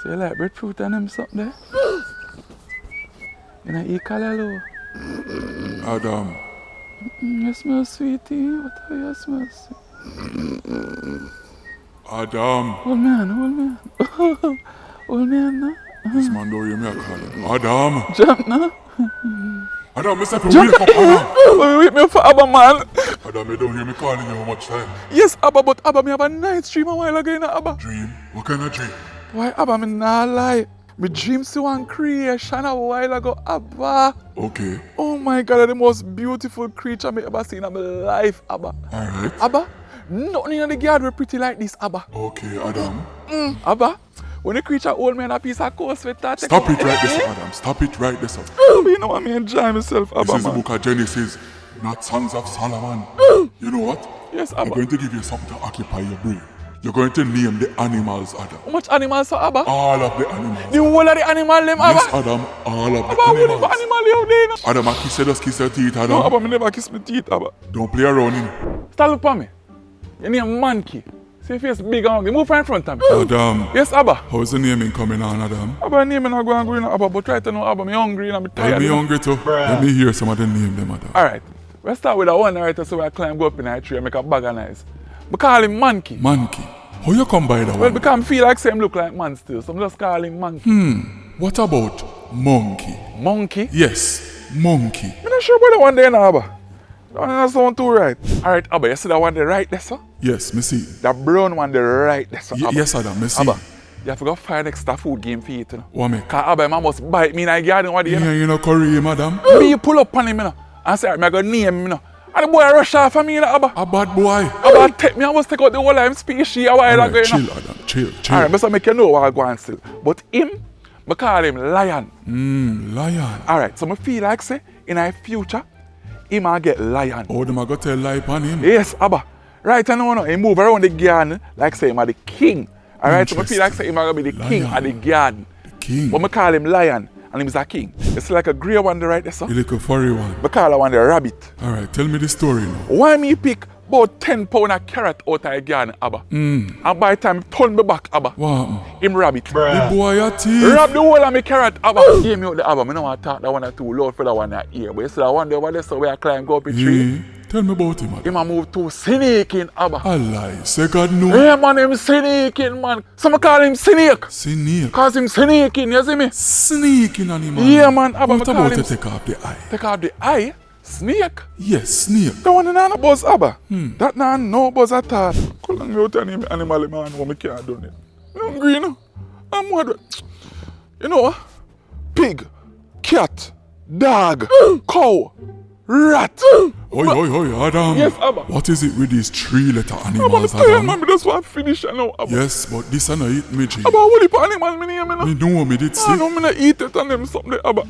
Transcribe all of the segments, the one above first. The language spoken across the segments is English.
So you like breadfruit and them something there? You know eat callaloo? Adam. You smell sweetie. What are you smell sweet? Adam. Hold me on. Hold me on now. This man don't hear me I call him. Adam. Jump now. Adam, I said to wake up, Adam. Wake me up for Abba, man. Adam, you don't hear me calling you how much time? Yes, Abba, but Abba, me have a nice dream a while ago, you know, Abba. Dream? What kind of dream? Why, Abba, me nah lie. Me dream to one creation a while ago, Abba. Okay. Oh my God, the most beautiful creature me ever seen in my life, Abba. Alright. Abba, nothing in the garden was pretty like this, Abba. Okay, Adam. Abba, when the creature hold me on a piece of coast with that. Stop it right there, Adam. Stop it right there, sir. You know what, me enjoy myself, Abba, This is the man. book of Genesis, not Sons of Solomon. You know what? Yes, I'm Abba. going to give you something to occupy your brain. You're going to name the animals, Adam. How much animals, so, Abba? All of the animals. The whole of the animal, them, Abba? Yes, Adam. All of the Abba, what the animals. animal you there, no? Adam, I just kiss your teeth, Adam. No, Abba, me never kiss my teeth, Abba. Don't play around in. Start look for me. Your name Monkey. See your face big and hungry. Move in front of me. Adam. Yes, Abba. How's the naming coming on, Adam? Abba, name is not going to go, Abba, but try to know, Abba, me hungry and I'm tired. Let me hungry too. Let me hear some of the name them, Adam. Alright. Let's start with that one right so I climb go up in that tree and make a bag of nice. We call him Monkey. Monkey. How you come by that Well, one? because I feel like same look like man still, so I'm just call him Monkey. What about monkey? Monkey? Yes, monkey. I'm not sure about that one there now, Abba. That one doesn't sound too right. Alright, Abba, you see that one there right there, sir? Yes, me see. That brown one there right there, sir, Abba. Yes, Adam, me see. Abba, you have to go find extra food game for you, you know. What me? Because Abba, man must bite me in the garden one day, you know. Yeah, you know curry, madam. Me pull up on him, you know, and say, I'm going to name him, you know. And the boy rush off for me, you know, Abba. A bad boy. Abba, take me, I must take out the whole of him species a while ago, you Chill, know. Adam, chill. Alright, but make you know what I'm going still. But him, I call him Lion. Lion. Alright, so I feel like, say, in our future, he might get Lion. Oh, them I got tell lie on him. Yes, Abba. Right, I know, he move around the garden like, say, him are the king. Alright, so I feel like, say, he might be the king Lion. of the garden. The king. But I call him Lion, and he's a king. It's like a grey one there, right there, sir. The little furry one. I call that one the rabbit. Alright, tell me the story now. Why me pick about 10 pounds of carrot out of the garden, Abba? And by the time he turn me back, Abba, What happened? him rabbit. The boy a thief. Rub the whole of my carrot, Abba. Give me out the Abba. I don't want to talk that one or too loud for that one that ear. But you see that one there over there, so where I climb go up a tree. Tell me about him, Adam. Him a move too sneaking, Abba. A lie. Say God no. Yeah, man, him sneaking, man. Some call him snake. Snake. Cause him sneaking, you see me? Sneaking animal. Yeah, man, Abba, What me call about him to take off the eye? Take off the eye. Snake. Yes, snake. That one not no buzz, Abba. That not no buzz at all. Call me out any animal, man, what me can't do it. I'm hungry, you know. I'm mad. You know what? Pig, cat, dog, cow, rat. Oi, Adam. Yes, Abba. What is it with these 3-letter I'm animals, tired, Adam? man. Me just want to finish it now, Abba. Yes, but this is not it, me, G. Abba, what if animal me name, you know? Me know me did I say. know me not eat it and them something, Abba.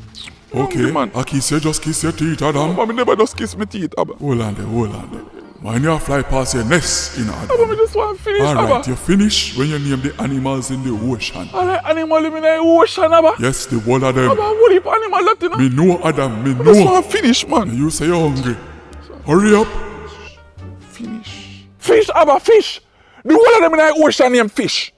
Okay, man. I kiss you, just kiss your teeth, Adam. Abba, me never just kiss my teeth, Abba. Hold on there. Mind you fly past your nest, you know, Abba, Adam. me just want to finish, Alright, Abba. you finish when you name the animals in the ocean. All right, animal live in the ocean, Abba. Yes, the whole of them. Abba, what if animal that, you know? Me know, Adam, me I just know. want to finish, man. You say you're hungry. Hurry up. Finish. Fish, Abba, fish. The whole of them in the ocean named fish.